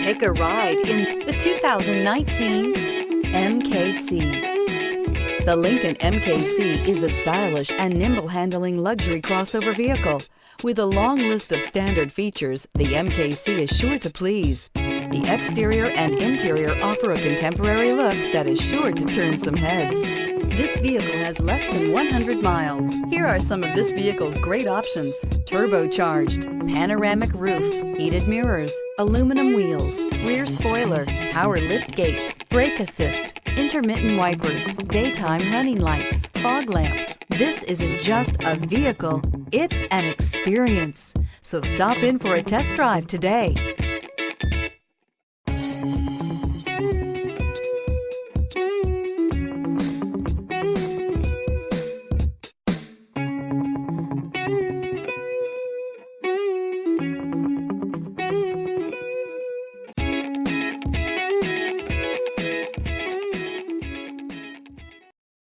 Take a ride in the 2019 MKC. The Lincoln MKC is a stylish and nimble-handling luxury crossover vehicle. With a long list of standard features, the MKC is sure to please. The exterior and interior offer a contemporary look that is sure to turn some heads. This vehicle has less than 100 miles. Here are some of this vehicle's great options: turbocharged, panoramic roof, heated mirrors, aluminum wheels, rear spoiler, power liftgate, brake assist, intermittent wipers, daytime running lights, fog lamps. This isn't just a vehicle, it's an experience. So stop in for a test drive today.